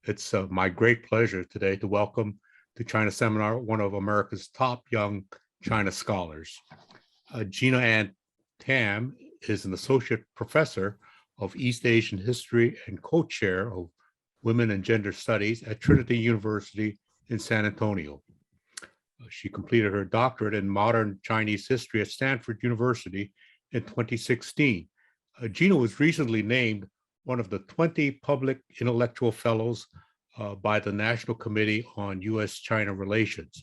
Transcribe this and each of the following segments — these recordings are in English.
It's my great pleasure today to welcome to China Seminar one of America's top young China scholars. Gina Anne Tam is an associate professor of East Asian history and co-chair of Women and Gender Studies at Trinity University in San Antonio. She completed her doctorate in modern Chinese history at Stanford University in 2016. Gina was recently named one of the 20 public intellectual fellows by the National Committee on U.S.-China Relations,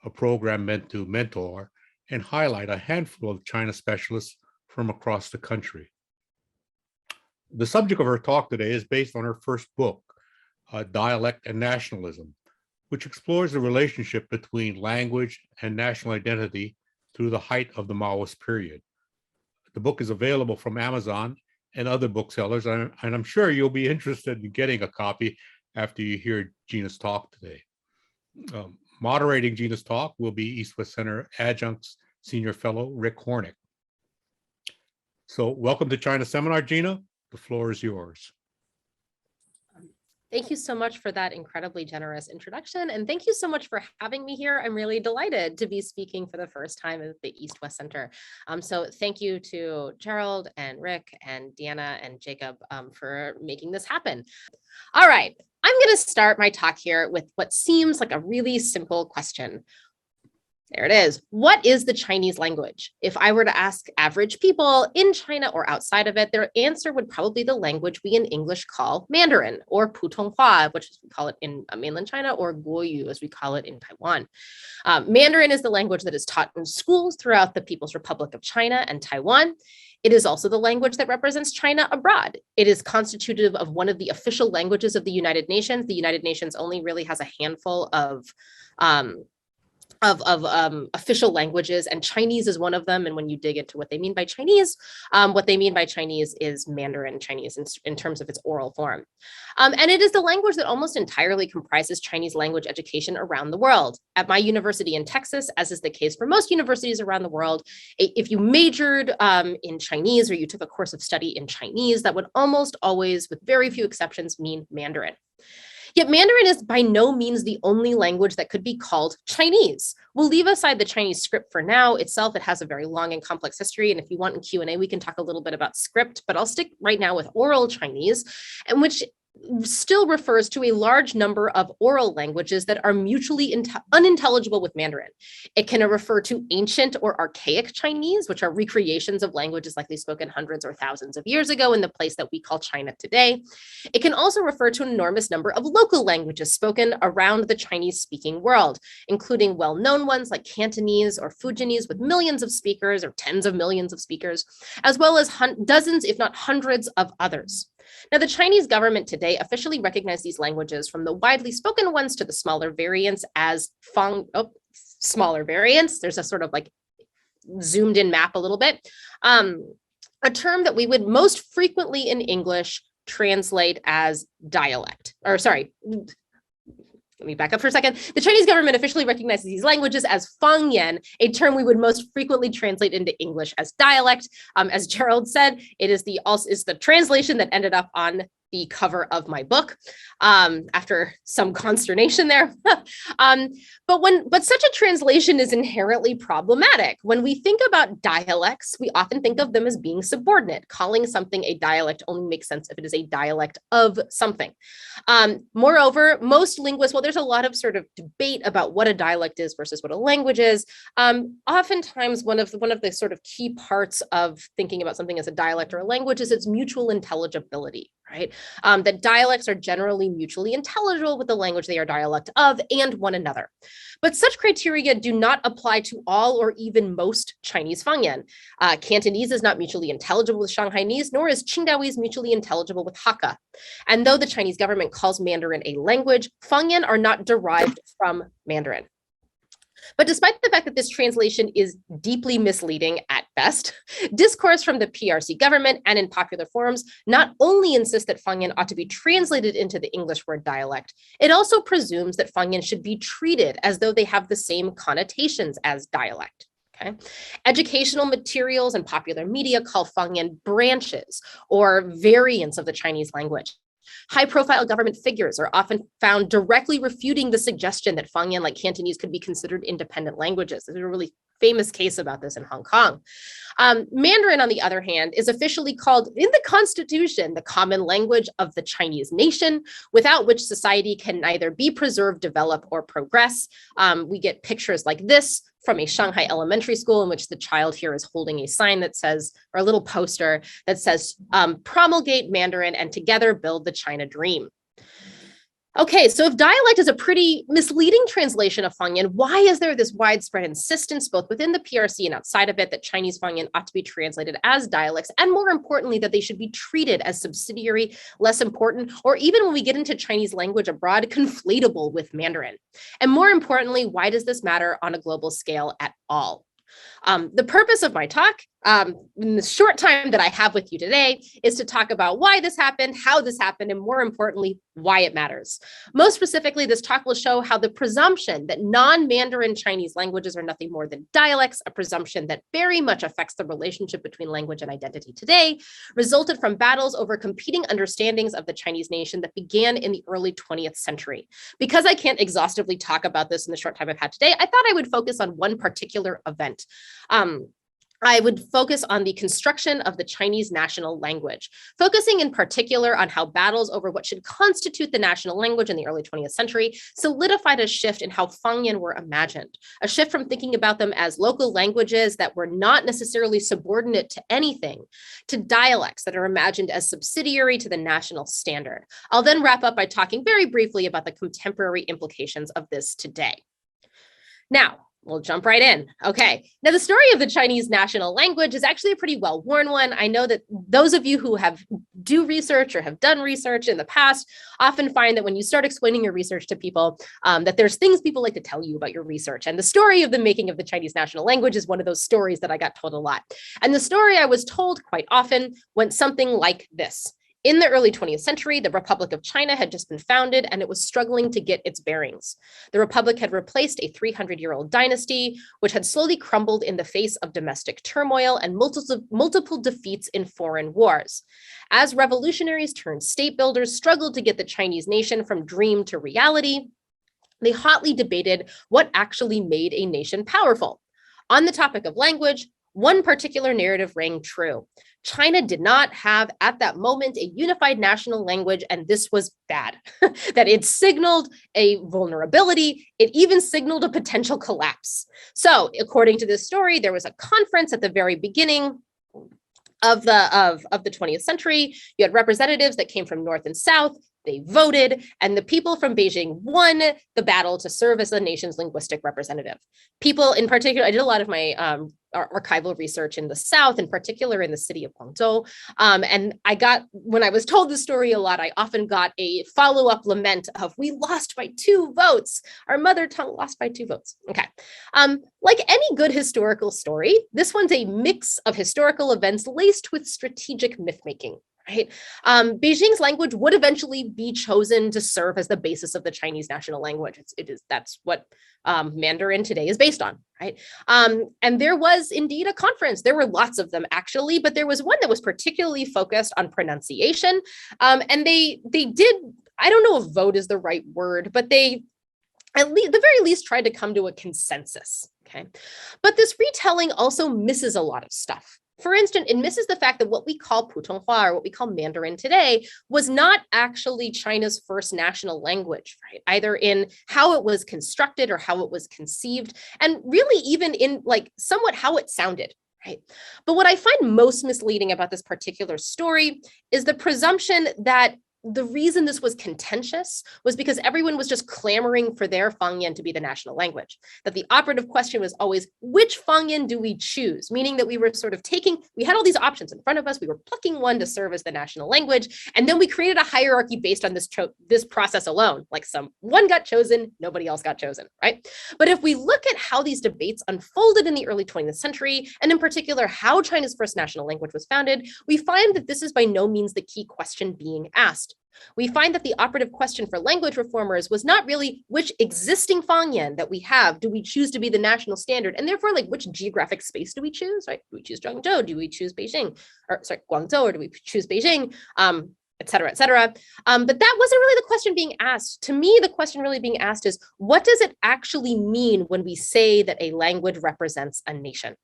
a program meant to mentor and highlight a handful of China specialists from across the country. The subject of her talk today is based on her first book, Dialect and Nationalism, which explores the relationship between language and national identity through the height of the Maoist period. The book is available from Amazon and other booksellers, and I'm sure you'll be interested in getting a copy after you hear Gina's talk today. Moderating Gina's talk will be East West Center Adjuncts Senior Fellow Rick Hornick. So welcome to China Seminar, Gina. The floor is yours. Thank you so much for that incredibly generous introduction. And thank you so much for having me here. I'm really delighted to be speaking for the first time at the East West Center. So thank you to Gerald and Rick and Deanna and Jacob for making this happen. All right, I'm going to start my talk here with what seems like a really simple question. There it is. What is the Chinese language? If I were to ask average people in China or outside of it, their answer would probably be the language we in English call Mandarin or Putonghua, which is we call it in mainland China, or Guoyu as we call it in Taiwan. Mandarin is the language that is taught in schools throughout the People's Republic of China and Taiwan. It is also the language that represents China abroad. It is constitutive of one of the official languages of the United Nations. The United Nations only really has a handful of official languages, and Chinese is one of them. And when you dig into what they mean by Chinese is Mandarin Chinese in terms of its oral form. And it is the language that almost entirely comprises Chinese language education around the world. At my university in Texas, as is the case for most universities around the world, if you majored in Chinese or you took a course of study in Chinese, that would almost always, with very few exceptions, mean Mandarin. Yet Mandarin is by no means the only language that could be called Chinese. We'll leave aside the Chinese script for now. Itself, it has a very long and complex history. And if you want in Q&A, we can talk a little bit about script, but I'll stick right now with oral Chinese, and which still refers to a large number of oral languages that are mutually unintelligible with Mandarin. It can refer to ancient or archaic Chinese, which are recreations of languages likely spoken hundreds or thousands of years ago in the place that we call China today. It can also refer to an enormous number of local languages spoken around the Chinese-speaking world, including well-known ones like Cantonese or Fujianese with millions of speakers or tens of millions of speakers, as well as dozens, if not hundreds of others. Now, the Chinese government today officially recognizes these languages, from the widely spoken ones to the smaller variants, as smaller variants. There's a sort of like zoomed in map a little bit. A term that we would most frequently in English translate as dialect, or sorry, let me back up for a second. The Chinese government officially recognizes these languages as Fang Yen, a term we would most frequently translate into English as dialect. As Gerald said, it is the translation that ended up on the cover of my book, after some consternation there. But such a translation is inherently problematic. When we think about dialects, we often think of them as being subordinate. Calling something a dialect only makes sense if it is a dialect of something. Moreover, most linguists, well, there's a lot of sort of debate about what a dialect is versus what a language is. Oftentimes, one of the sort of key parts of thinking about something as a dialect or a language is its mutual intelligibility, right? That dialects are generally mutually intelligible with the language they are dialect of and one another. But such criteria do not apply to all or even most Chinese Fang Yen. Cantonese is not mutually intelligible with Shanghainese, nor is Qingdaoese mutually intelligible with Hakka. And though the Chinese government calls Mandarin a language, Fang Yen are not derived from Mandarin. But despite the fact that this translation is deeply misleading at best, discourse from the PRC government and in popular forums not only insists that Fang Yen ought to be translated into the English word dialect, it also presumes that Fang Yen should be treated as though they have the same connotations as dialect. Okay. Educational materials and popular media call Fang Yen branches or variants of the Chinese language. High-profile government figures are often found directly refuting the suggestion that Fang Yen, like Cantonese, could be considered independent languages. There's a really famous case about this in Hong Kong. Mandarin, on the other hand, is officially called in the Constitution the common language of the Chinese nation, without which society can neither be preserved, develop, or progress. We get pictures like this from a Shanghai elementary school in which the child here is holding a sign that says, or a little poster that says, promulgate Mandarin and together build the China dream. Okay, so if dialect is a pretty misleading translation of Fang Yen, why is there this widespread insistence, both within the PRC and outside of it, that Chinese Fang Yen ought to be translated as dialects, and more importantly, that they should be treated as subsidiary, less important, or even when we get into Chinese language abroad, conflatable with Mandarin? And more importantly, why does this matter on a global scale at all? The purpose of my talk, in the short time that I have with you today, is to talk about why this happened, how this happened, and more importantly, why it matters. Most specifically, this talk will show how the presumption that non-Mandarin Chinese languages are nothing more than dialects, a presumption that very much affects the relationship between language and identity today, resulted from battles over competing understandings of the Chinese nation that began in the early 20th century. Because I can't exhaustively talk about this in the short time I've had today, I thought I would focus on one particular event. I would focus on the construction of the Chinese national language, focusing in particular on how battles over what should constitute the national language in the early 20th century solidified a shift in how Fang Yen were imagined, a shift from thinking about them as local languages that were not necessarily subordinate to anything, to dialects that are imagined as subsidiary to the national standard. I'll then wrap up by talking very briefly about the contemporary implications of this today. Now, we'll jump right in. Okay, now the story of the Chinese national language is actually a pretty well-worn one. I know that those of you who do research or have done research in the past often find that when you start explaining your research to people, that there's things people like to tell you about your research. And the story of the making of the Chinese national language is one of those stories that I got told a lot. And the story I was told quite often went something like this. In the early 20th century, the Republic of China had just been founded and it was struggling to get its bearings. The Republic had replaced a 300-year-old dynasty, which had slowly crumbled in the face of domestic turmoil and multiple defeats in foreign wars. As revolutionaries turned state builders struggled to get the Chinese nation from dream to reality, they hotly debated what actually made a nation powerful. On the topic of language, one particular narrative rang true. China did not have, at that moment, a unified national language, and this was bad. That it signaled a vulnerability, it even signaled a potential collapse. So, according to this story, there was a conference at the very beginning of the 20th century. You had representatives that came from North and South. They voted, and the people from Beijing won the battle to serve as the nation's linguistic representative. People in particular, I did a lot of my archival research in the South, in particular in the city of Guangzhou. And when I was told the story a lot, I often got a follow-up lament of, we lost by 2 votes. Our mother tongue lost by 2 votes. Okay. Like any good historical story, this one's a mix of historical events laced with strategic myth-making. Right? Beijing's language would eventually be chosen to serve as the basis of the Chinese national language. That's what Mandarin today is based on, right? And there was indeed a conference. There were lots of them actually, but there was one that was particularly focused on pronunciation. And they did, I don't know if vote is the right word, but they at the very least tried to come to a consensus, okay? But this retelling also misses a lot of stuff. For instance, it misses the fact that what we call Putonghua, or what we call Mandarin today, was not actually China's first national language, right? Either in how it was constructed or how it was conceived, and really even in like somewhat how it sounded, right? But what I find most misleading about this particular story is the presumption that the reason this was contentious was because everyone was just clamoring for their Fang Yen to be the national language. That the operative question was always, which Fang Yen do we choose? Meaning that we were sort of we had all these options in front of us. We were plucking one to serve as the national language. And then we created a hierarchy based on this process alone. Like one got chosen, nobody else got chosen, right? But if we look at how these debates unfolded in the early 20th century, and in particular, how China's first national language was founded, we find that this is by no means the key question being asked. We find that the operative question for language reformers was not really which existing Fang Yen that we have do we choose to be the national standard, and therefore like which geographic space do we choose, right? Do we choose Guangzhou? Do we choose Beijing? Or sorry, Guangzhou, or do we choose Beijing? et cetera, et cetera. But that wasn't really the question being asked. To me, the question really being asked is, what does it actually mean when we say that a language represents a nation?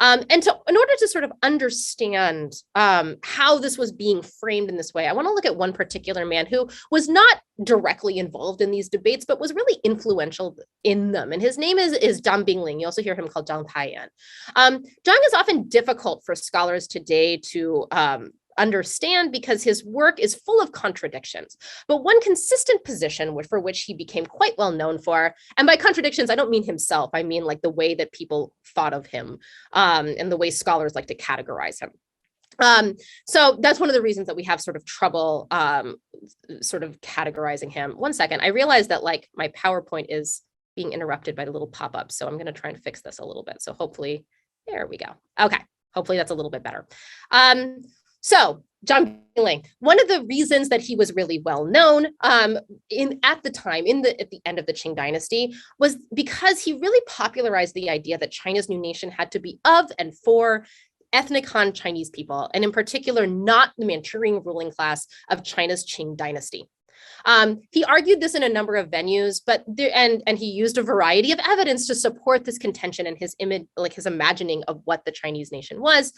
In order to sort of understand how this was being framed in this way, I want to look at one particular man who was not directly involved in these debates, but was really influential in them. And his name is Zhang Bingling. You also hear him called Zhang Taiyan. Zhang is often difficult for scholars today to understand because his work is full of contradictions. But one consistent position for which he became quite well known for, and by contradictions, I don't mean himself, I mean like the way that people thought of him and the way scholars like to categorize him. So that's one of the reasons that we have sort of trouble sort of categorizing him. One second, I realized that like my PowerPoint is being interrupted by the little pop-up. So I'm going to try and fix this a little bit. So hopefully, there we go. Okay, hopefully that's a little bit better. So Zhang Bingling, one of the reasons that he was really well known at the end of the Qing dynasty was because he really popularized the idea that China's new nation had to be of and for ethnic Han Chinese people, and in particular, not the Manchurian ruling class of China's Qing dynasty. He argued this in a number of venues, and he used a variety of evidence to support this contention and his image, like his imagining of what the Chinese nation was.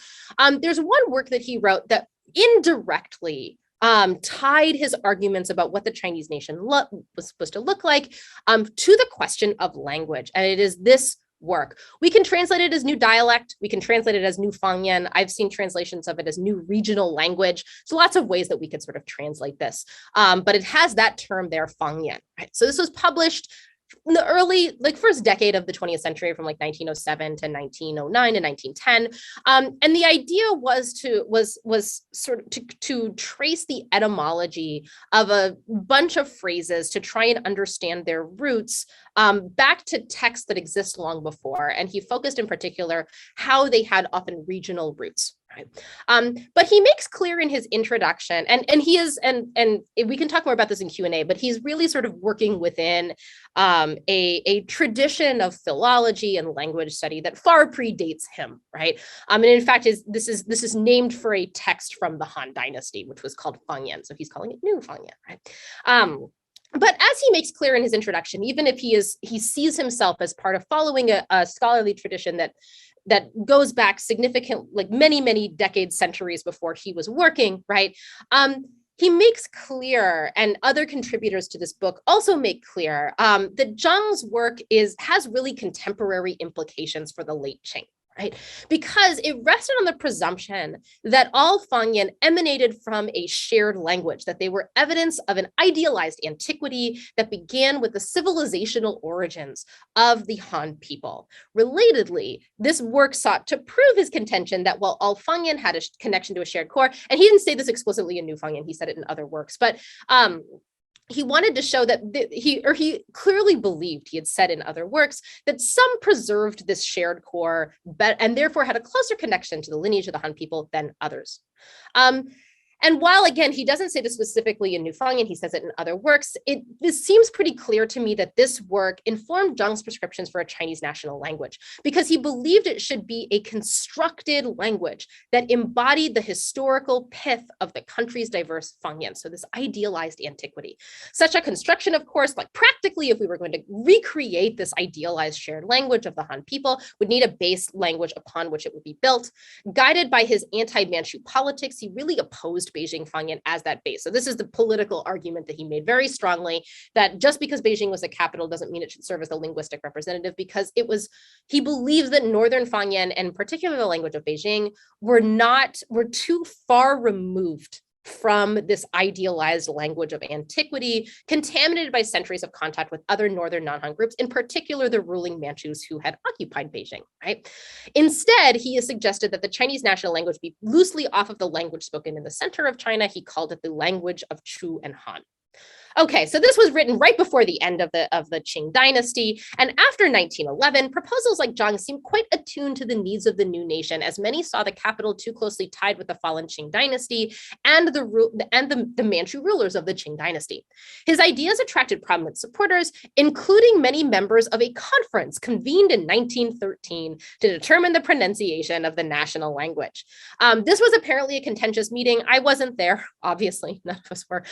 There's one work that he wrote that indirectly tied his arguments about what the Chinese nation was supposed to look like to the question of language, and it is this work. We can translate it as new dialect. We can translate it as new Fang Yen. I've seen translations of it as new regional language. So lots of ways that we could sort of translate this. But it has that term there, Fang Yen. Right? So this was published in the early, like first decade of the 20th century, from like 1907 to 1909 and 1910. And the idea was sort of to trace the etymology of a bunch of phrases to try and understand their roots back to texts that exist long before. And he focused in particular how they had often regional roots. Right. But he makes clear in his introduction, and we can talk more about this in Q&A, but he's really sort of working within a tradition of philology and language study that far predates him, right? And in fact, this is named for a text from the Han Dynasty, which was called Fang Yen, so he's calling it New Fang Yen, right? But as he makes clear in his introduction, even if he sees himself as part of following a scholarly tradition that goes back significant, like many, many decades, centuries before he was working, right? He makes clear, and other contributors to this book also make clear, that Zhang's work has really contemporary implications for the late Qing. Right? Because it rested on the presumption that all Fang Yen emanated from a shared language, that they were evidence of an idealized antiquity that began with the civilizational origins of the Han people. Relatedly, this work sought to prove his contention that while all Fang Yen had a connection to a shared core, and he didn't say this explicitly in New Fang Yen, he said it in other works, but he wanted to show that he clearly believed, he had said in other works, that some preserved this shared core and therefore had a closer connection to the lineage of the Han people than others. And while, again, he doesn't say this specifically in New Fang Yen, he says it in other works, this seems pretty clear to me that this work informed Zhang's prescriptions for a Chinese national language, because he believed it should be a constructed language that embodied the historical pith of the country's diverse Fang Yen, so this idealized antiquity. Such a construction, of course, like practically, if we were going to recreate this idealized shared language of the Han people, would need a base language upon which it would be built. Guided by his anti-Manchu politics, he really opposed Beijing Fang Yen as that base. So this is the political argument that he made very strongly, that just because Beijing was the capital doesn't mean it should serve as the linguistic representative, because he believes that Northern Fang Yen, and particularly the language of Beijing, were too far removed from this idealized language of antiquity, contaminated by centuries of contact with other northern non-Han groups, in particular the ruling Manchus who had occupied Beijing, right? Instead, he has suggested that the Chinese national language be loosely off of the language spoken in the center of China. He called it the language of Chu and Han. Okay, so this was written right before the end of the Qing dynasty, and after 1911, proposals like Zhang seemed quite attuned to the needs of the new nation, as many saw the capital too closely tied with the fallen Qing dynasty and the Manchu rulers of the Qing dynasty. His ideas attracted prominent supporters, including many members of a conference convened in 1913 to determine the pronunciation of the national language. This was apparently a contentious meeting. I wasn't there, obviously, none of us were,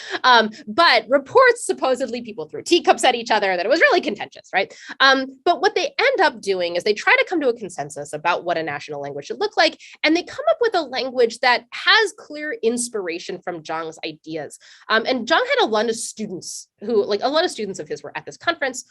but reports supposedly people threw teacups at each other, that it was really contentious, right? But what they end up doing is they try to come to a consensus about what a national language should look like, and they come up with a language that has clear inspiration from Zhang's ideas. And Zhang had a lot of students of his were at this conference.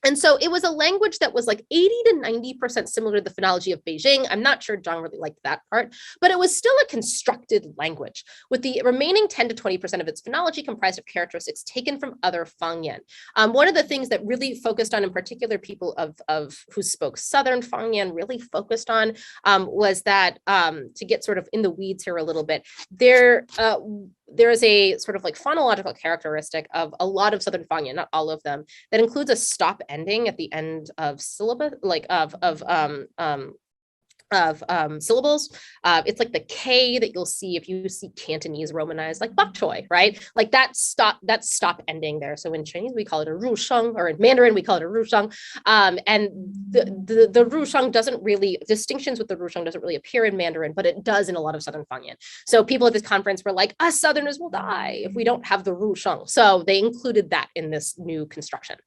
And so it was a language that was like 80 to 90% similar to the phonology of Beijing. I'm not sure Zhang really liked that part, but it was still a constructed language, with the remaining 10 to 20% of its phonology comprised of characteristics taken from other Fang Yen. One of the things that really focused on, in particular, people of who spoke Southern Fang Yen really focused on was that, to get sort of in the weeds here a little bit, there is a sort of like phonological characteristic of a lot of Southern Fang Yen, not all of them, that includes a stop ending at the end of syllabus, like syllables. It's like the K that you'll see if you see Cantonese romanized, like bok choy, right? Like that stop ending there. So in Chinese, we call it a ru sheng, or in Mandarin, we call it a ru sheng. And the ru sheng doesn't really, distinctions with the ru sheng doesn't really appear in Mandarin, but it does in a lot of Southern Fang Yen. So people at this conference were like, us Southerners will die if we don't have the ru sheng. So they included that in this new construction.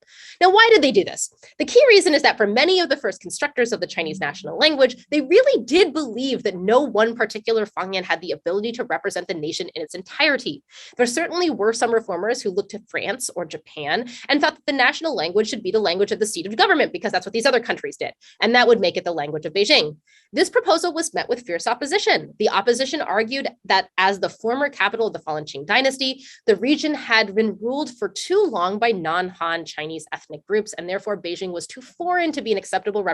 Now, why did they do this? The key reason is that for many of the first constructors of the Chinese national language, they really did believe that no one particular Fang Yen had the ability to represent the nation in its entirety. There certainly were some reformers who looked to France or Japan and thought that the national language should be the language of the seat of government, because that's what these other countries did, and that would make it the language of Beijing. This proposal was met with fierce opposition. The opposition argued that as the former capital of the fallen Qing dynasty, the region had been ruled for too long by non-Han Chinese ethnic groups, and therefore Beijing was too foreign to be an acceptable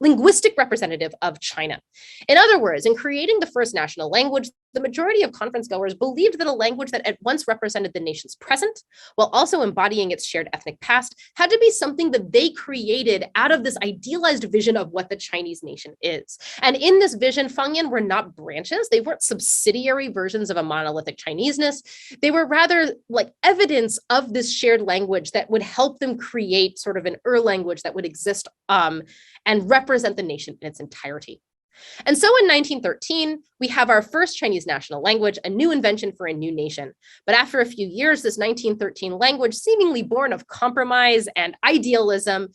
linguistic representative of China. In other words, in creating the first national language, the majority of conference goers believed that a language that at once represented the nation's present, while also embodying its shared ethnic past, had to be something that they created out of this idealized vision of what the Chinese nation is. And in this vision, Fang Yen were not branches. They weren't subsidiary versions of a monolithic Chineseness. They were rather like evidence of this shared language that would help them create sort of an language that would exist and represent the nation in its entirety. And so in 1913, we have our first Chinese national language, a new invention for a new nation. But after a few years, this 1913 language, seemingly born of compromise and idealism,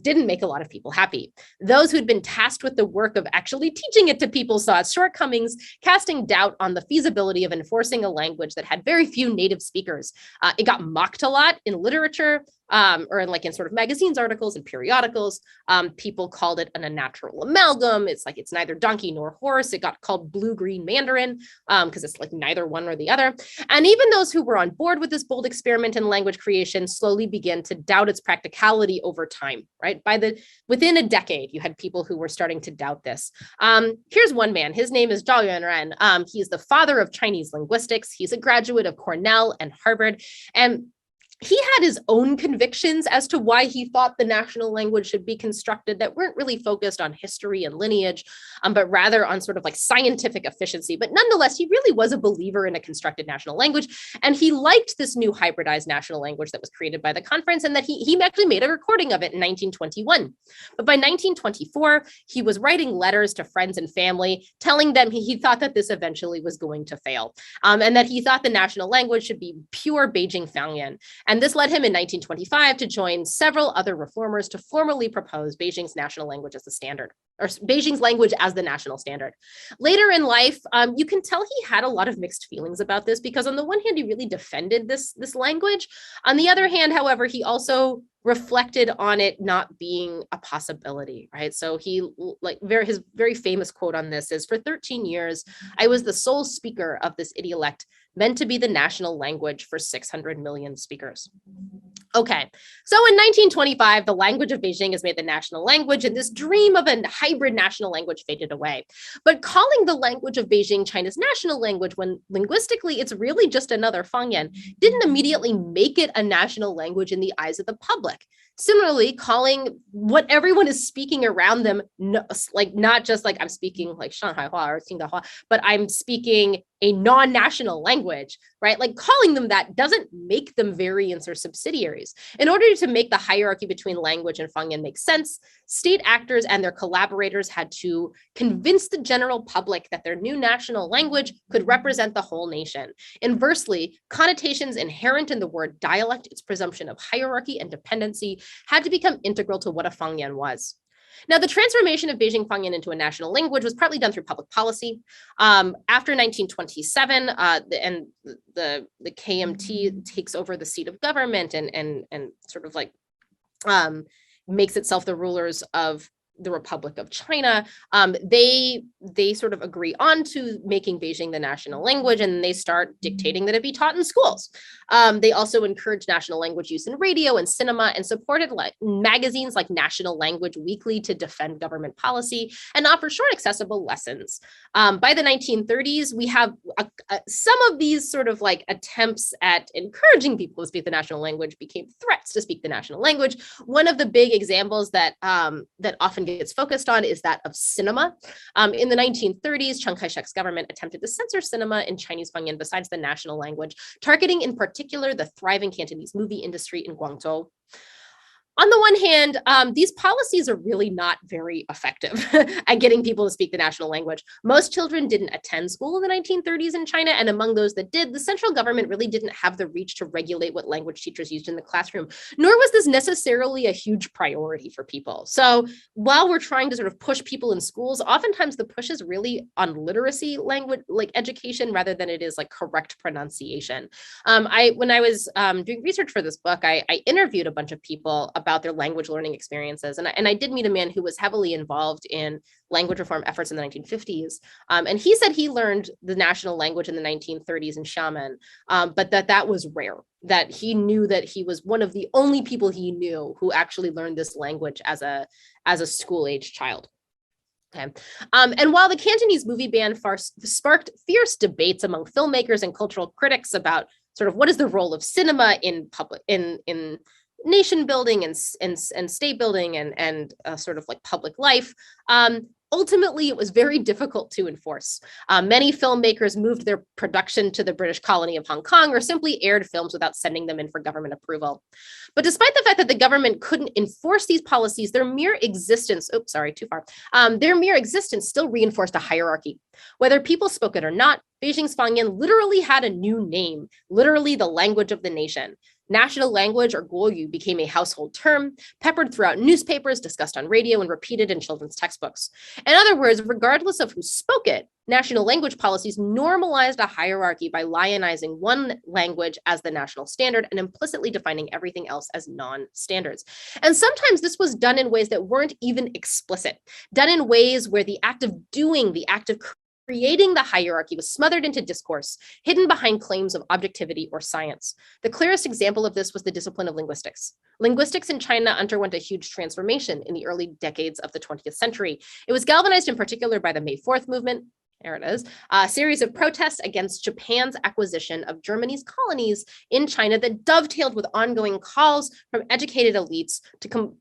didn't make a lot of people happy. Those who'd been tasked with the work of actually teaching it to people saw its shortcomings, casting doubt on the feasibility of enforcing a language that had very few native speakers. It got mocked a lot in literature, or in sort of magazines, articles, and periodicals. People called it an unnatural amalgam. It's like it's neither donkey nor horse. It got called blue-green Mandarin because it's like neither one or the other. And even those who were on board with this bold experiment in language creation slowly began to doubt its practicality over time, right? Within a decade, you had people who were starting to doubt this. Here's one man. His name is Zhao Yuanren. He's the father of Chinese linguistics. He's a graduate of Cornell and Harvard. And he had his own convictions as to why he thought the national language should be constructed that weren't really focused on history and lineage, but rather on sort of like scientific efficiency. But nonetheless, he really was a believer in a constructed national language. And he liked this new hybridized national language that was created by the conference, and that he actually made a recording of it in 1921. But by 1924, he was writing letters to friends and family, telling them he thought that this eventually was going to fail, and that he thought the national language should be pure Beijing Fang Yen. And this led him in 1925 to join several other reformers to formally propose Beijing's national language as the standard, or Beijing's language as the national standard. Later in life, you can tell he had a lot of mixed feelings about this, because on the one hand, he really defended this language. On the other hand, however, he also reflected on it not being a possibility, right? So he his very famous quote on this is, "For 13 years, I was the sole speaker of this idiolect meant to be the national language for 600 million speakers." Okay, so in 1925, the language of Beijing is made the national language, and this dream of a hybrid national language faded away. But calling the language of Beijing China's national language, when linguistically it's really just another Fang Yen, didn't immediately make it a national language in the eyes of the public. Similarly, calling what everyone is speaking around them, not just like I'm speaking like Shanghai Hua or Qingdao, but I'm speaking a non-national language, right? Like calling them that doesn't make them variants or subsidiaries. In order to make the hierarchy between language and Fang Yen make sense, state actors and their collaborators had to convince the general public that their new national language could represent the whole nation. Inversely, connotations inherent in the word dialect, its presumption of hierarchy and dependency, had to become integral to what a Fang Yen was. Now, the transformation of Beijing Fang Yen into a national language was partly done through public policy. After 1927, the KMT takes over the seat of government and sort of like makes itself the rulers of the Republic of China. They sort of agree on to making Beijing the national language, and they start dictating that it be taught in schools. They also encouraged national language use in radio and cinema, and supported magazines like National Language Weekly to defend government policy and offer short, accessible lessons. By the 1930s, we have some of these sort of like attempts at encouraging people to speak the national language became threats to speak the national language. One of the big examples that often gets focused on is that of cinema. In the 1930s, Chiang Kai-shek's government attempted to censor cinema in Chinese Fang Yen besides the national language, targeting in particular the thriving Cantonese movie industry in Guangzhou. On the one hand, these policies are really not very effective at getting people to speak the national language. Most children didn't attend school in the 1930s in China, and among those that did, the central government really didn't have the reach to regulate what language teachers used in the classroom, nor was this necessarily a huge priority for people. So while we're trying to sort of push people in schools, oftentimes the push is really on literacy language, like education, rather than it is like correct pronunciation. When I was doing research for this book, I interviewed a bunch of people about their language learning experiences. And I did meet a man who was heavily involved in language reform efforts in the 1950s. And he said he learned the national language in the 1930s in Xiamen, but that was rare, that he knew that he was one of the only people he knew who actually learned this language as a school-age child. Okay. And while the Cantonese movie ban sparked fierce debates among filmmakers and cultural critics about sort of what is the role of cinema in public in nation building and state building and sort of like public life, ultimately it was very difficult to enforce. Many filmmakers moved their production to the British colony of Hong Kong, or simply aired films without sending them in for government approval. But despite the fact that the government couldn't enforce these policies, their mere existence, their mere existence still reinforced a hierarchy. Whether people spoke it or not, Beijing's Fang Yen literally had a new name, literally the language of the nation. National language, or Guoyu, became a household term, peppered throughout newspapers, discussed on radio, and repeated in children's textbooks. In other words, regardless of who spoke it, national language policies normalized a hierarchy by lionizing one language as the national standard and implicitly defining everything else as non-standards. And sometimes this was done in ways that weren't even explicit, done in ways where the act of doing, the act of creating the hierarchy was smothered into discourse, hidden behind claims of objectivity or science. The clearest example of this was the discipline of linguistics. Linguistics in China underwent a huge transformation in the early decades of the 20th century. It was galvanized in particular by the May 4th movement. There it is, a series of protests against Japan's acquisition of Germany's colonies in China that dovetailed with ongoing calls from educated elites to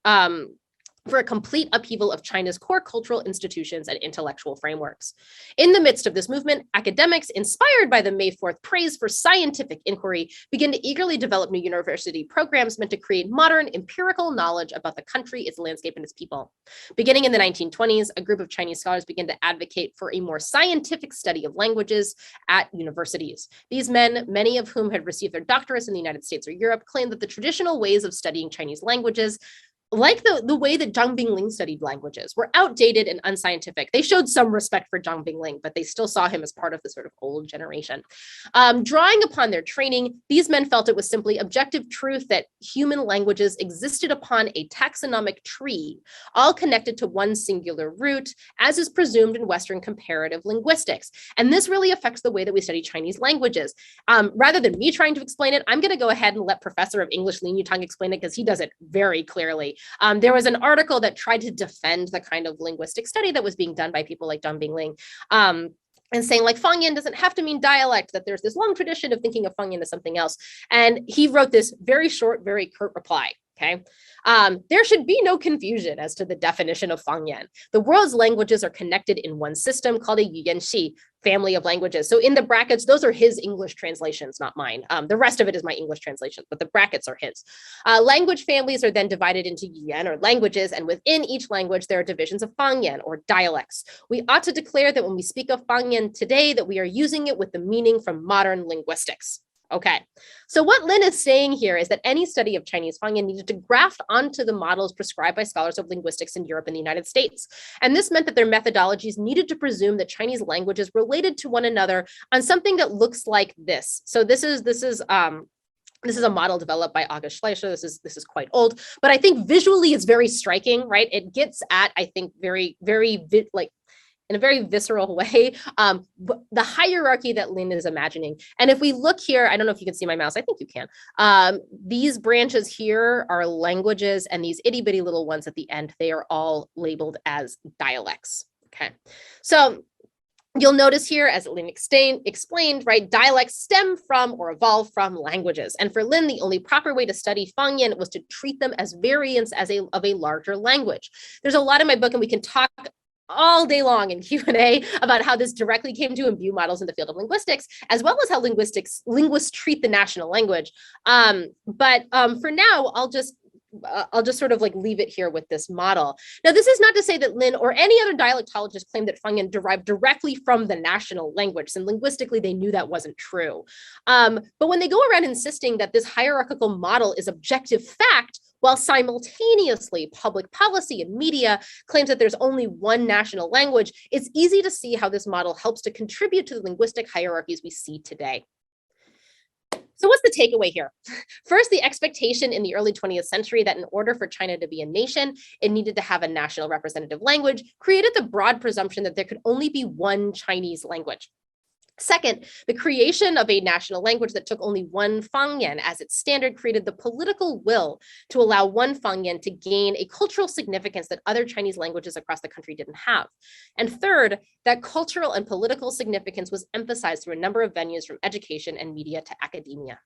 for a complete upheaval of China's core cultural institutions and intellectual frameworks. In the midst of this movement, academics, inspired by the May 4th praise for scientific inquiry, began to eagerly develop new university programs meant to create modern empirical knowledge about the country, its landscape, and its people. Beginning in the 1920s, a group of Chinese scholars began to advocate for a more scientific study of languages at universities. These men, many of whom had received their doctorates in the United States or Europe, claimed that the traditional ways of studying Chinese languages like the way that Zhang Bingling studied languages, were outdated and unscientific. They showed some respect for Zhang Bingling, but they still saw him as part of the sort of old generation. Drawing upon their training, these men felt it was simply objective truth that human languages existed upon a taxonomic tree, all connected to one singular root, as is presumed in Western comparative linguistics. And this really affects the way that we study Chinese languages. Rather than me trying to explain it, I'm going to go ahead and let Professor of English Lin Yutang explain it because he does it very clearly. There was an article that tried to defend the kind of linguistic study that was being done by people like Zhang Bingling, and saying like Fang Yen doesn't have to mean dialect, that there's this long tradition of thinking of Fang Yen as something else. And he wrote this very short, very curt reply. Okay. There should be no confusion as to the definition of Fang Yen. The world's languages are connected in one system called a Yuyanxi, family of languages. So in the brackets, those are his English translations, not mine. The rest of it is my English translation, but the brackets are his. Language families are then divided into Yuan or languages, and within each language, there are divisions of Fang Yen or dialects. We ought to declare that when we speak of Fang Yen today, that we are using it with the meaning from modern linguistics. Okay, so what Lin is saying here is that any study of Chinese Fang Yen needed to graft onto the models prescribed by scholars of linguistics in Europe and the United States. And this meant that their methodologies needed to presume that Chinese languages related to one another on something that looks like this. So this is a model developed by August Schleicher. This is quite old, but I think visually it's very striking, right? It gets at, I think, in a very visceral way, the hierarchy that Lin is imagining. And if we look here, I don't know if you can see my mouse, I think you can. These branches here are languages, and these itty bitty little ones at the end, they are all labeled as dialects, okay? So you'll notice here, as Lin explained, right, dialects stem from or evolve from languages. And for Lin, the only proper way to study Fang Yen was to treat them as variants of a larger language. There's a lot in my book, and we can talk all day long in Q&A about how this directly came to imbue models in the field of linguistics, as well as how linguists treat the national language. But for now, I'll just sort of like leave it here with this model. Now, this is not to say that Lin or any other dialectologist claimed that Fang Yen derived directly from the national language, and linguistically they knew that wasn't true. But when they go around insisting that this hierarchical model is objective fact, while simultaneously public policy and media claims that there's only one national language, it's easy to see how this model helps to contribute to the linguistic hierarchies we see today. So what's the takeaway here? First, the expectation in the early 20th century that in order for China to be a nation, it needed to have a national representative language, created the broad presumption that there could only be one Chinese language. Second, the creation of a national language that took only one Fang Yen as its standard created the political will to allow one Fang Yen to gain a cultural significance that other Chinese languages across the country didn't have. And third, that cultural and political significance was emphasized through a number of venues from education and media to academia.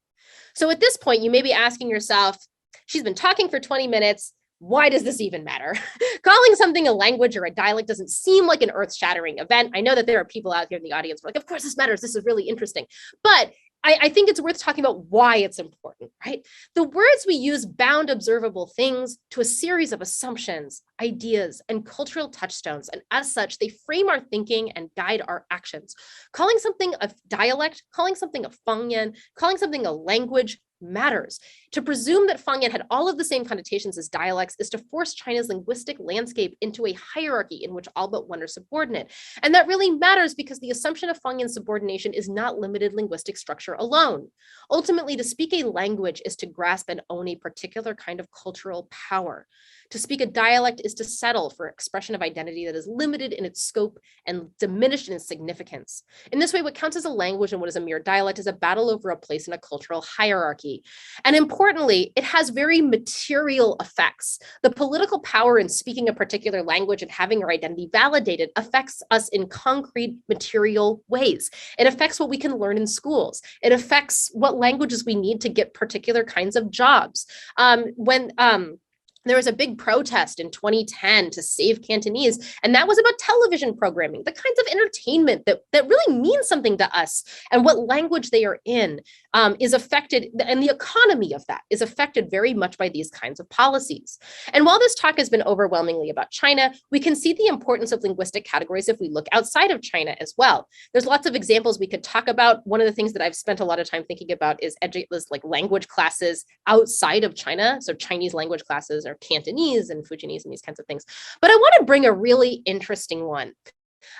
So at this point, you may be asking yourself, she's been talking for 20 minutes. Why does this even matter? Calling something a language or a dialect doesn't seem like an earth-shattering event. I know that there are people out here in the audience who are like, of course this matters. This is really interesting. But I think it's worth talking about why it's important, right? The words we use bound observable things to a series of assumptions, ideas, and cultural touchstones. And as such, they frame our thinking and guide our actions. Calling something a dialect, calling something a Fang Yen, calling something a language matters. To presume that Fang Yen had all of the same connotations as dialects is to force China's linguistic landscape into a hierarchy in which all but one are subordinate. And that really matters because the assumption of Fang Yen's subordination is not limited linguistic structure alone. Ultimately, to speak a language is to grasp and own a particular kind of cultural power. To speak a dialect is to settle for expression of identity that is limited in its scope and diminished in its significance. In this way, what counts as a language and what is a mere dialect is a battle over a place in a cultural hierarchy. And importantly, it has very material effects. The political power in speaking a particular language and having our identity validated affects us in concrete material ways. It affects what we can learn in schools. It affects what languages we need to get particular kinds of jobs. There was a big protest in 2010 to save Cantonese, and that was about television programming, the kinds of entertainment that really means something to us, and what language they are in is affected, and the economy of that is affected very much by these kinds of policies. And while this talk has been overwhelmingly about China, we can see the importance of linguistic categories if we look outside of China as well. There's lots of examples we could talk about. One of the things that I've spent a lot of time thinking about is like language classes outside of China. So Chinese language classes are Cantonese and Fujianese and these kinds of things. But I want to bring a really interesting one.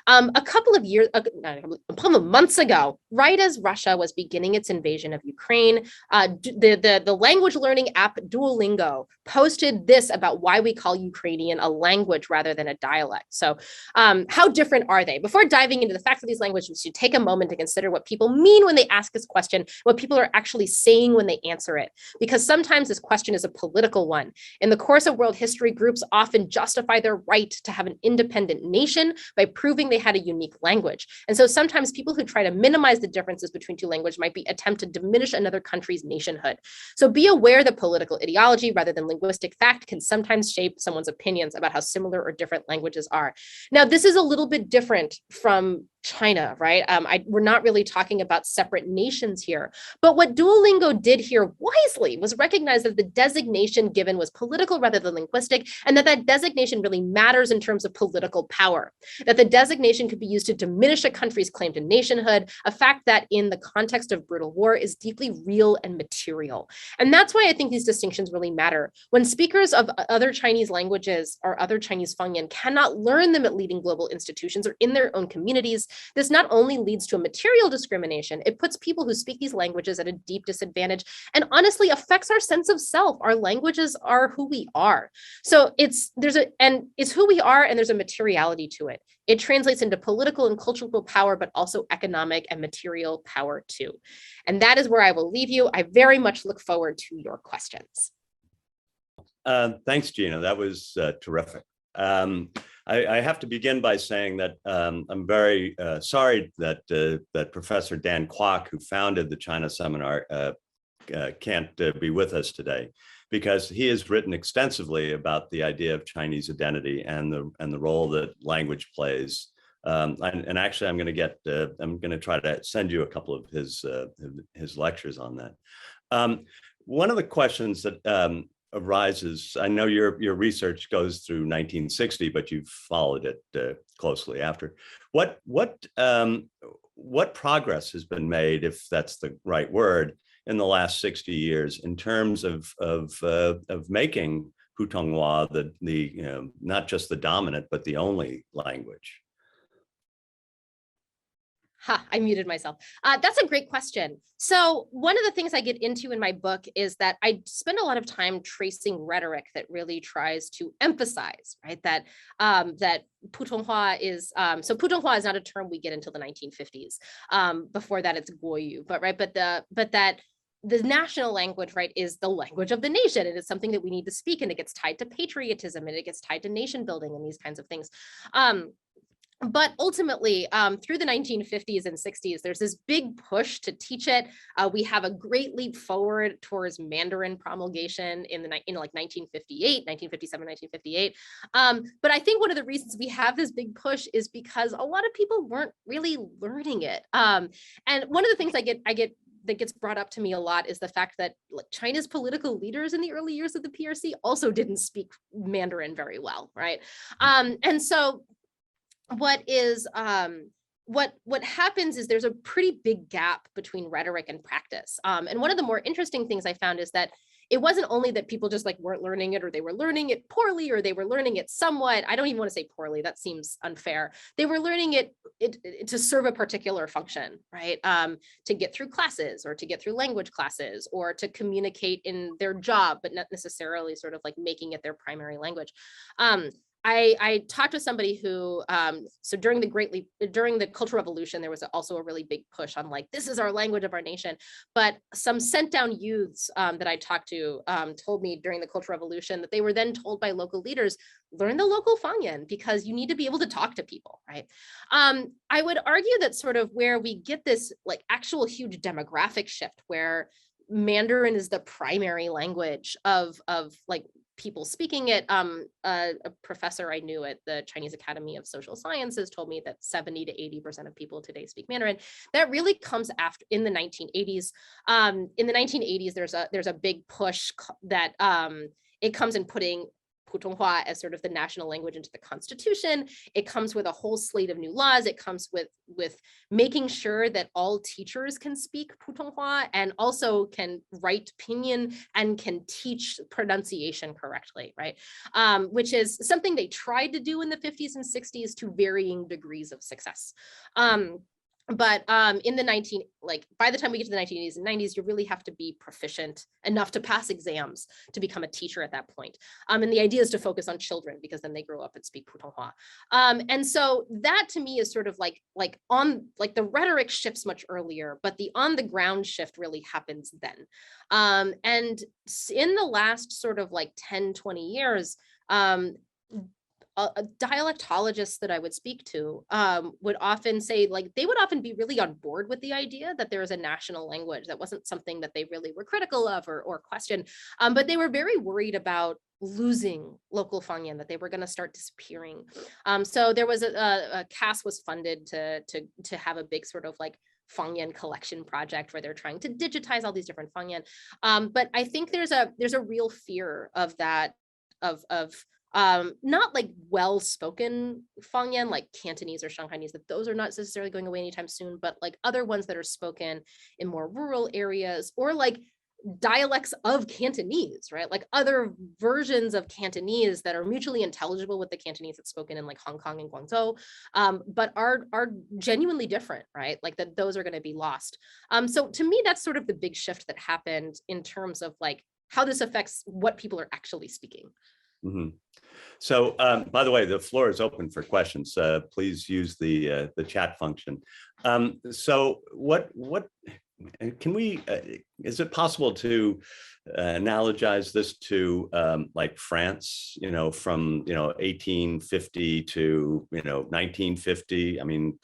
A couple of months ago, right as Russia was beginning its invasion of Ukraine, the language learning app Duolingo posted this about why we call Ukrainian a language rather than a dialect. So how different are they? Before diving into the facts of these languages, we should take a moment to consider what people mean when they ask this question, what people are actually saying when they answer it. Because sometimes this question is a political one. In the course of world history, groups often justify their right to have an independent nation by proving they had a unique language. And so sometimes people who try to minimize the differences between two languages might be attempt to diminish another country's nationhood. So be aware that political ideology rather than linguistic fact can sometimes shape someone's opinions about how similar or different languages are. Now, this is a little bit different from China, right? We're not really talking about separate nations here. But what Duolingo did here wisely was recognize that the designation given was political rather than linguistic, and that designation really matters in terms of political power. That the designation could be used to diminish a country's claim to nationhood, a fact that in the context of brutal war is deeply real and material. And that's why I think these distinctions really matter. When speakers of other Chinese languages or other Chinese Fang Yen cannot learn them at leading global institutions or in their own communities, this not only leads to a material discrimination, it puts people who speak these languages at a deep disadvantage and honestly affects our sense of self. Our languages are who we are. So it's who we are, and there's a materiality to it. It translates into political and cultural power, but also economic and material power too. And that is where I will leave you. I very much look forward to your questions. Thanks, Gina. That was terrific. I have to begin by saying that I'm very sorry that that Professor Dan Kwok, who founded the China Seminar, can't be with us today, because he has written extensively about the idea of Chinese identity and the role that language plays. And actually, I'm going to try to send you a couple of his lectures on that. One of the questions that arises, I know your research goes through 1960, but you've followed it closely after. What progress has been made, if that's the right word, in the last 60 years in terms of making Putonghua the not just the dominant but the only language? I muted myself. That's a great question. So one of the things I get into in my book is that I spend a lot of time tracing rhetoric that really tries to emphasize, right, that Putonghua is, so Putonghua is not a term we get until the 1950s. Before that, it's Guoyu, but that the national language, right, is the language of the nation. And it's something that we need to speak, and it gets tied to patriotism, and it gets tied to nation building and these kinds of things. But ultimately, through the 1950s and 60s, there's this big push to teach it. We have a great leap forward towards Mandarin promulgation in like 1958, 1957, 1958. But I think one of the reasons we have this big push is because a lot of people weren't really learning it. And one of the things I get that gets brought up to me a lot is the fact that China's political leaders in the early years of the PRC also didn't speak Mandarin very well, right? And so what happens is there's a pretty big gap between rhetoric and practice. And one of the more interesting things I found is that it wasn't only that people just weren't learning it, or they were learning it poorly, or they were learning it somewhat. I don't even want to say poorly, that seems unfair. They were learning it to serve a particular function, right? To get through classes, or to get through language classes, or to communicate in their job, but not necessarily sort of like making it their primary language. I talked to somebody who, so during the Cultural Revolution, there was also a really big push on this is our language of our nation. But some sent down youths that I talked to told me during the Cultural Revolution that they were then told by local leaders, learn the local Fang Yen because you need to be able to talk to people, right? I would argue that sort of where we get this actual huge demographic shift where Mandarin is the primary language of people speaking it. A professor I knew at the Chinese Academy of Social Sciences told me that 70 to 80% of people today speak Mandarin. That really comes after in the 1980s. In the 1980s, there's a big push that it comes in putting Putonghua as sort of the national language into the constitution. It comes with a whole slate of new laws. It comes with making sure that all teachers can speak Putonghua and also can write pinyin and can teach pronunciation correctly, right? Which is something they tried to do in the 50s and 60s to varying degrees of success. But in the by the time we get to the 1980s and 90s, you really have to be proficient enough to pass exams to become a teacher at that point. And the idea is to focus on children because then they grow up and speak Putonghua. And so that to me is sort of like the rhetoric shifts much earlier, but the on the ground shift really happens then. And in the last sort of like 10, 20 years, dialectologists that I would speak to would often say, like, they would often be really on board with the idea that there is a national language. That wasn't something that they really were critical of or questioned, but they were very worried about losing local Fang Yen, that they were going to start disappearing. So there was a CAS was funded to have a big sort of like Fang Yen collection project where they're trying to digitize all these different Fang Yen. But I think there's a real fear of that, of not like well-spoken Fang Yen like Cantonese or Shanghainese, that those are not necessarily going away anytime soon, but like other ones that are spoken in more rural areas, or like dialects of Cantonese, right? Like other versions of Cantonese that are mutually intelligible with the Cantonese that's spoken in like Hong Kong and Guangzhou, but are genuinely different, right? Like that those are going to be lost. So to me, that's sort of the big shift that happened in terms of like how this affects what people are actually speaking. Mm-hmm. So, by the way, the floor is open for questions. Please use the chat function. So, what can we? Is it possible to analogize this to like France? You know, from 1850 to 1950. I mean,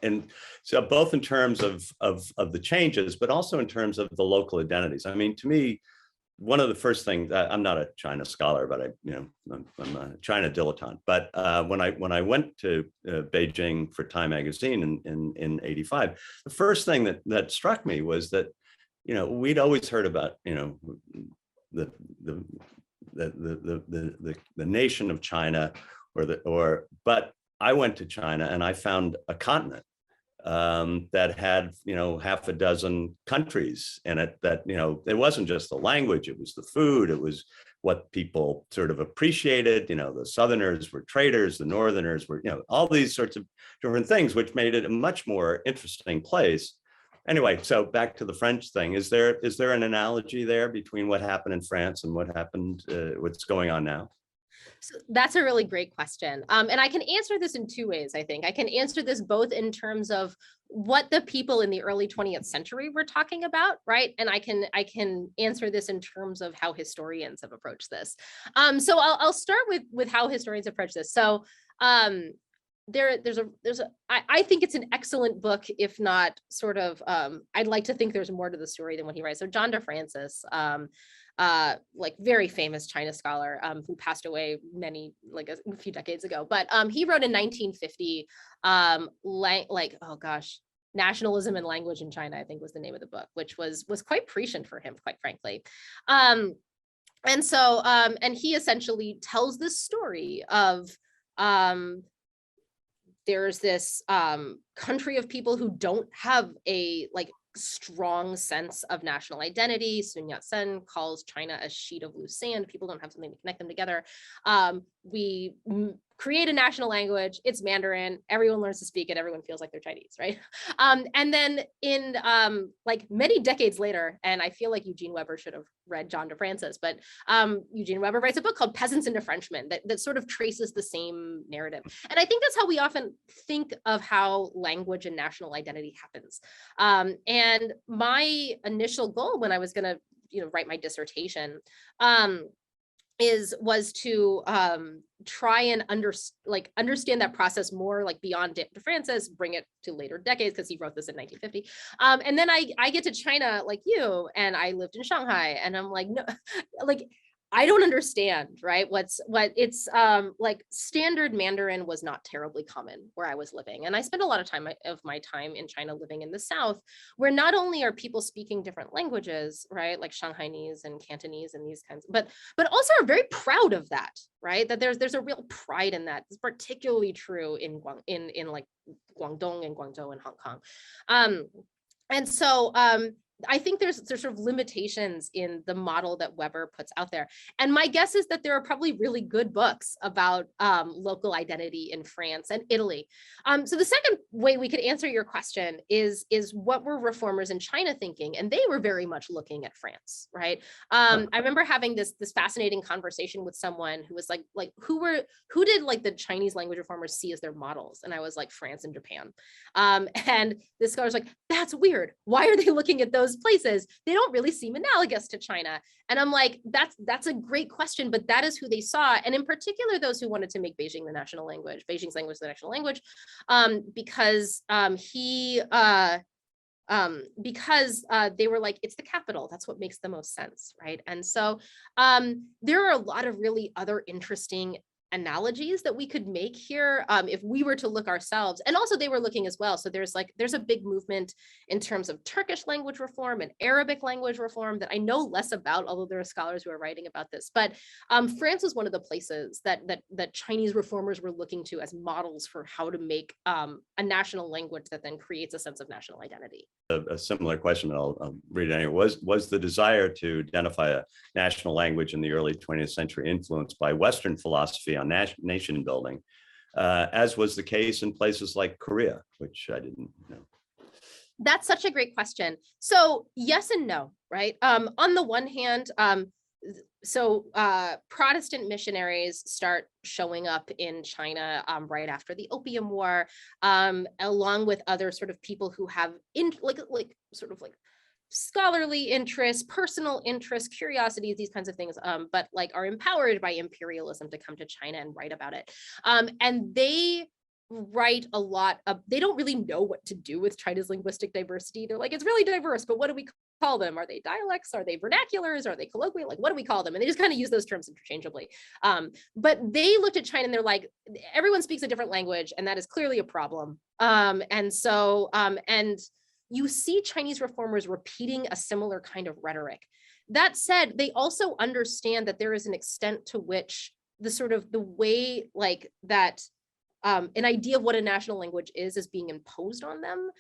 and so both in terms of the changes, but also in terms of the local identities. I mean, to me, one of the first things, I'm not a China scholar, but I'm a China dilettante. But when I went to Beijing for Time magazine in '85, the first thing that struck me was that we'd always heard about the nation of China, but I went to China and I found a continent that had half a dozen countries in it. That it wasn't just the language, it was the food, it was what people sort of appreciated. The Southerners were traders, the Northerners were all these sorts of different things, which made it a much more interesting place. Anyway, so back to the French thing. Is there an analogy there between what happened in France and what's going on now? So that's a really great question. And I can answer this in two ways, I think. I can answer this both in terms of what the people in the early 20th century were talking about, right? And I can answer this in terms of how historians have approached this. So I'll start with how historians approach this. So I think it's an excellent book, if not sort of, I'd like to think there's more to the story than what he writes. So John DeFrancis, like very famous China scholar who passed away a few decades ago, but he wrote in 1950 Nationalism and Language in China, I think was the name of the book, which was quite prescient for him, quite frankly. And he essentially tells this story of there's this country of people who don't have a strong sense of national identity. Sun Yat-sen calls China a sheet of loose sand. People don't have something to connect them together. We create a national language. It's Mandarin. Everyone learns to speak it. Everyone feels like they're Chinese, right? And then in many decades later, and I feel like Eugene Weber should have read John DeFrancis, but Eugene Weber writes a book called Peasants into Frenchmen that sort of traces the same narrative. And I think that's how we often think of how language and national identity happens. And my initial goal when I was going to write my dissertation was to try and understand that process more, like beyond DeFrancis, bring it to later decades, because he wrote this in 1950. And then I get to China like you, and I lived in Shanghai, and I'm like, no, I don't understand, right? What it's like standard Mandarin was not terribly common where I was living. And I spent a lot of my time in China living in the South, where not only are people speaking different languages, right? Like Shanghainese and Cantonese and these kinds, but also are very proud of that, right? That there's a real pride in that. It's particularly true in like Guangdong and Guangzhou and Hong Kong. And so I think there's sort of limitations in the model that Weber puts out there. And my guess is that there are probably really good books about local identity in France and Italy. So the second way we could answer your question is what were reformers in China thinking? And they were very much looking at France, right? I remember having this fascinating conversation with someone who was like who did like the Chinese language reformers see as their models? And I was like, France and Japan. And this guy was like, that's weird. Why are they looking at those places? They don't really seem analogous to China. And I'm like, that's a great question, but that is who they saw. And in particular, those who wanted to make Beijing's language the national language, because they were like, it's the capital. That's what makes the most sense, right? And so there are a lot of really other interesting analogies that we could make here if we were to look ourselves. And also they were looking as well. So there's a big movement in terms of Turkish language reform and Arabic language reform that I know less about, although there are scholars who are writing about this. But France was one of the places that Chinese reformers were looking to as models for how to make a national language that then creates a sense of national identity. A similar question, I'll read it anyway. Was the desire to identify a national language in the early 20th century influenced by Western philosophy on nation building, as was the case in places like Korea, which I didn't know? That's such a great question. So yes and no, right? On the one hand, Protestant missionaries start showing up in China right after the Opium War, along with other sort of people who have scholarly interests, personal interests, curiosities, these kinds of things, but like are empowered by imperialism to come to China and write about it. And they write a lot of, they don't really know what to do with China's linguistic diversity. They're like, it's really diverse, but what do we call them? Are they dialects? Are they vernaculars? Are they colloquial? Like, what do we call them? And they just kind of use those terms interchangeably. But they looked at China and they're like, everyone speaks a different language, and that is clearly a problem. And you see Chinese reformers repeating a similar kind of rhetoric. That said, they also understand that there is an extent to which the way like that an idea of what a national language is being imposed on them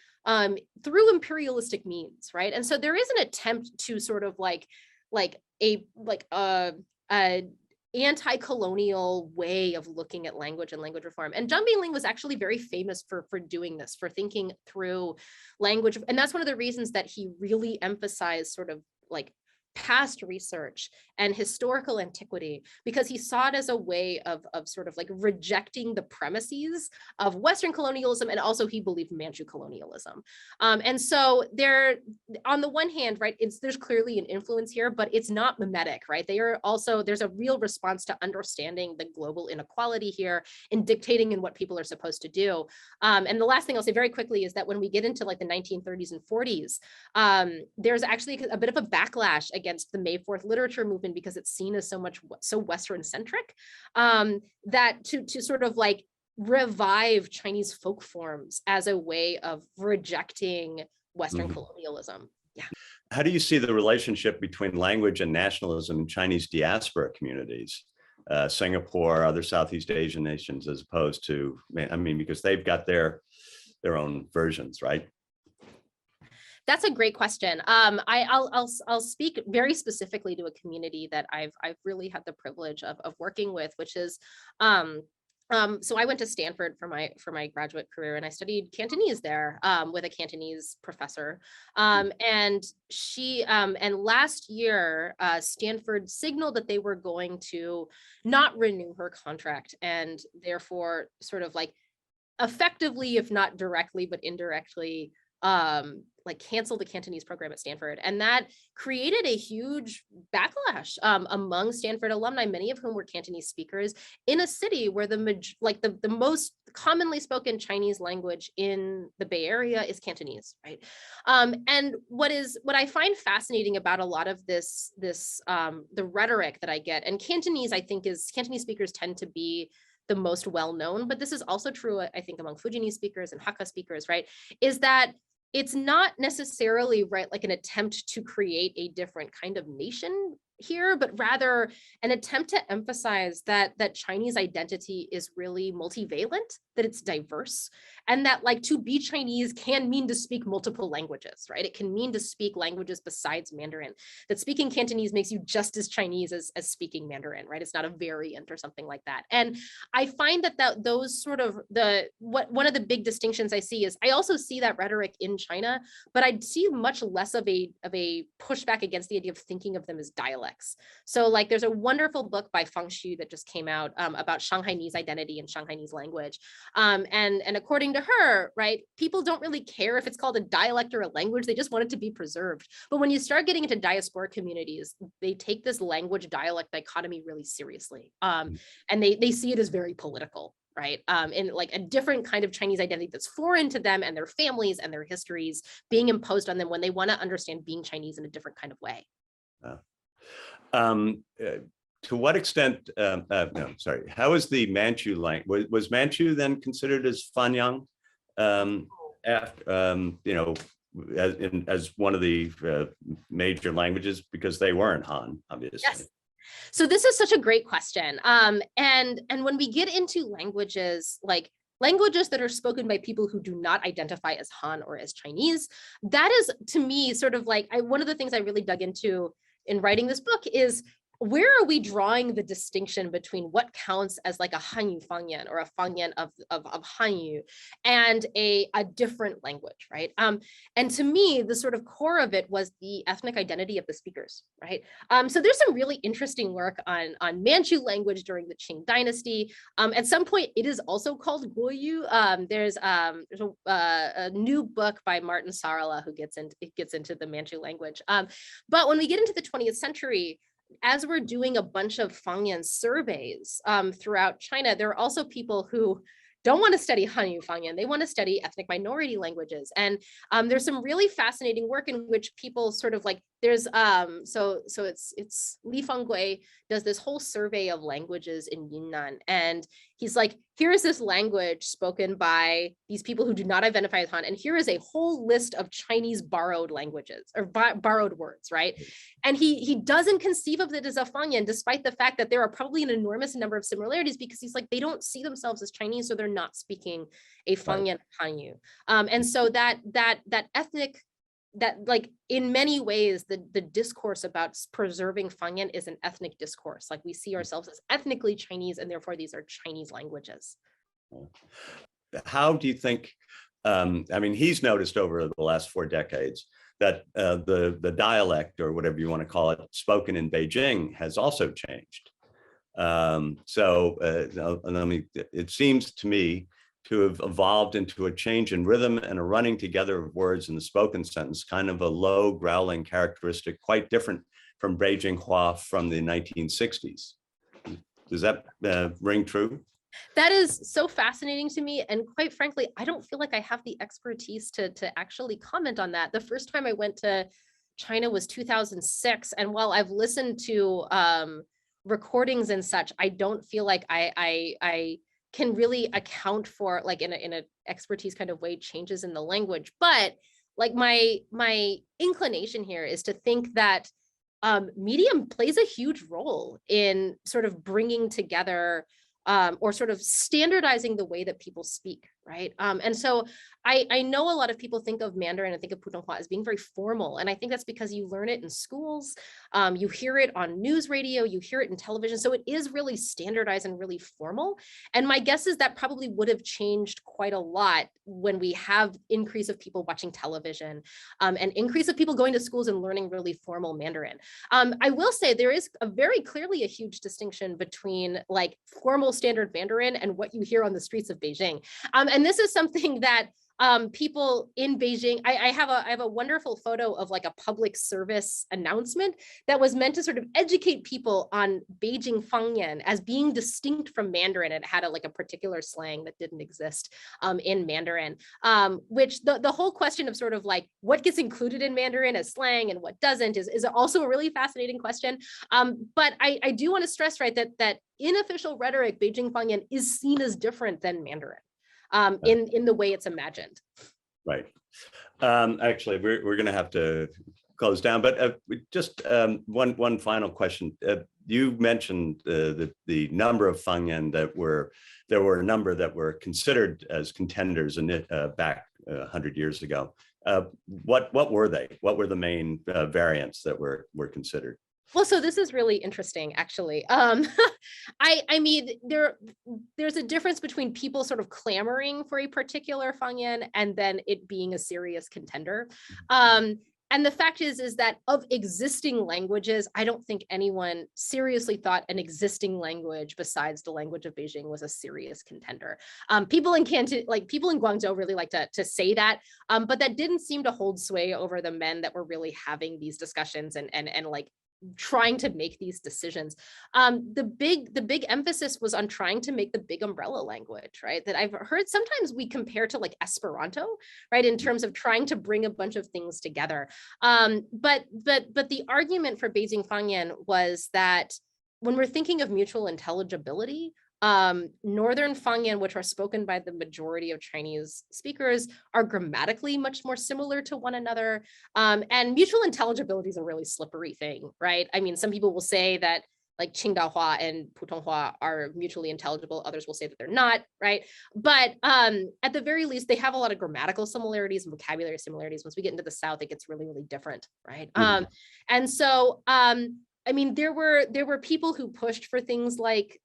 through imperialistic means, right? And so there is an attempt to sort of like a anti-colonial way of looking at language and language reform. And Zhang Bingling was actually very famous for doing this, for thinking through language. And that's one of the reasons that he really emphasized sort of like past research and historical antiquity, because he saw it as a way of sort of like rejecting the premises of Western colonialism, and also he believed Manchu colonialism. And so there, on the one hand, right, there's clearly an influence here, but it's not mimetic, right? There's a real response to understanding the global inequality here and dictating in what people are supposed to do. And the last thing I'll say very quickly is that when we get into like the 1930s and 40s, there's actually a bit of a backlash against the May 4th literature movement, because it's seen as so Western centric, that to sort of like revive Chinese folk forms as a way of rejecting Western colonialism. Yeah. How do you see the relationship between language and nationalism in Chinese diaspora communities, Singapore, other Southeast Asian nations, as opposed to, I mean, because they've got their own versions, right? That's a great question. I'll speak very specifically to a community that I've really had the privilege of working with, which is so I went to Stanford for my graduate career, and I studied Cantonese there with a Cantonese professor. And last year, Stanford signaled that they were going to not renew her contract, and therefore sort of like effectively, if not directly, but indirectly, like cancel the Cantonese program at Stanford. And that created a huge backlash among Stanford alumni, many of whom were Cantonese speakers in a city where the most commonly spoken Chinese language in the Bay Area is Cantonese, right? And what I find fascinating about a lot of the rhetoric that I get, and Cantonese, I think, Cantonese speakers tend to be the most well-known, but this is also true, I think, among Fujianese speakers and Hakka speakers, right? Is that it's not necessarily, right, like an attempt to create a different kind of nation here, but rather an attempt to emphasize that Chinese identity is really multivalent, that it's diverse, and that like to be Chinese can mean to speak multiple languages, right? It can mean to speak languages besides Mandarin, that speaking Cantonese makes you just as Chinese as speaking Mandarin, right? It's not a variant or something like that. And I find that those sort of one of the big distinctions I see is I also see that rhetoric in China, but I see much less of a pushback against the idea of thinking of them as dialects. So like there's a wonderful book by Fang Yen that just came out about Shanghainese identity and Shanghainese language. And according to her, right, people don't really care if it's called a dialect or a language, they just want it to be preserved. But when you start getting into diasporic communities, they take this language dialect dichotomy really seriously. And they see it as very political, right? In like a different kind of Chinese identity that's foreign to them and their families and their histories being imposed on them when they want to understand being Chinese in a different kind of way. To what extent, how is the Manchu language? Was Manchu then considered as Fanyang, as one of the major languages, because they weren't Han, obviously? Yes. So this is such a great question. And when we get into languages, like languages that are spoken by people who do not identify as Han or as Chinese, that is, to me, sort of like, one of the things I really dug into in writing this book is, where are we drawing the distinction between what counts as like a Hanyu Fang Yen or a Fang Yen of Hanyu and a different language, right? And to me, the sort of core of it was the ethnic identity of the speakers, right? So there's some really interesting work on Manchu language during the Qing dynasty. At some point, it is also called Guoyu. There's a new book by Martin Sarala who gets into the Manchu language. But when we get into the 20th century, as we're doing a bunch of Fang Yen surveys throughout China, there are also people who don't want to study Hanyu Fang Yen, they want to study ethnic minority languages. And there's some really fascinating work in which people sort of like, there's so it's Li Fenggui does this whole survey of languages in Yunnan, and he's like, here is this language spoken by these people who do not identify as Han, and here is a whole list of Chinese borrowed languages or borrowed words, right? And he doesn't conceive of it as a Fang Yen, despite the fact that there are probably an enormous number of similarities, because he's like, they don't see themselves as Chinese, so they're not speaking a Fang Yen Hanyu. And so that ethnic, that like in many ways, the discourse about preserving Fang Yen is an ethnic discourse. Like we see ourselves as ethnically Chinese, and therefore these are Chinese languages. How do you think, I mean, he's noticed over the last 4 decades that the dialect, or whatever you want to call it, spoken in Beijing has also changed. It seems to me to have evolved into a change in rhythm and a running together of words in the spoken sentence, kind of a low growling characteristic, quite different from Beijing Hua from the 1960s. Does that ring true? That is so fascinating to me. And quite frankly, I don't feel like I have the expertise to actually comment on that. The first time I went to China was 2006. And while I've listened to recordings and such, I don't feel like I can really account for, like in a expertise kind of way, changes in the language. But like my inclination here is to think that medium plays a huge role in sort of bringing together or sort of standardizing the way that people speak, right? And so I know a lot of people think of Mandarin and think of Putonghua as being very formal. And I think that's because you learn it in schools, you hear it on news radio, you hear it in television. So it is really standardized and really formal. And my guess is that probably would have changed quite a lot when we have increase of people watching television and increase of people going to schools and learning really formal Mandarin. I will say there is very clearly a huge distinction between like formal standard Mandarin and what you hear on the streets of Beijing. And this is something that people in Beijing, I have a wonderful photo of like a public service announcement that was meant to sort of educate people on Beijing Fang Yen as being distinct from Mandarin. It had a particular slang that didn't exist in Mandarin, which the whole question of sort of like what gets included in Mandarin as slang and what doesn't is also a really fascinating question. But I do want to stress, right, that in official rhetoric, Beijing Fang Yen is seen as different than Mandarin in the way it's imagined. Right. Actually, we're going to have to close down, but just one final question. You mentioned the number of Fang Yen there were a number that were considered as contenders back 100 years ago. What were they? What were the main variants that were considered? Well, so this is really interesting, actually. I mean, there's a difference between people sort of clamoring for a particular Fang Yen and then it being a serious contender. And the fact is that of existing languages, I don't think anyone seriously thought an existing language besides the language of Beijing was a serious contender. People in Canton, people in Guangzhou really like to say that, but that didn't seem to hold sway over the men that were really having these discussions and like trying to make these decisions. The big emphasis was on trying to make the big umbrella language, right? That I've heard sometimes we compare to like Esperanto, right? In terms of trying to bring a bunch of things together. But the argument for Beijing Fang Yen was that when we're thinking of mutual intelligibility, Northern Fang Yen, which are spoken by the majority of Chinese speakers, are grammatically much more similar to one another. And mutual intelligibility is a really slippery thing, right? I mean, some people will say that like Qingdaohua and Putonghua are mutually intelligible. Others will say that they're not, right? But at the very least, they have a lot of grammatical similarities and vocabulary similarities. Once we get into the South, it gets really, really different, right? And so, I mean, there were people who pushed for things like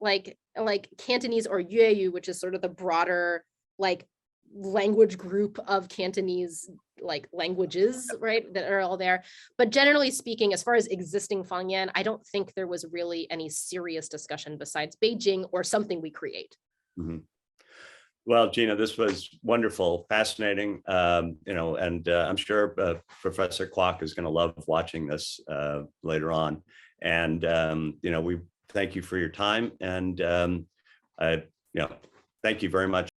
Cantonese or Yueyu, which is sort of the broader like language group of Cantonese like languages, right, that are all there. But generally speaking, as far as existing Fang Yen, I don't think there was really any serious discussion besides Beijing or something we create. Mm-hmm. Well, Gina, this was wonderful, fascinating, and I'm sure Professor Kwok is going to love watching this later on. And, we thank you for your time. And, thank you very much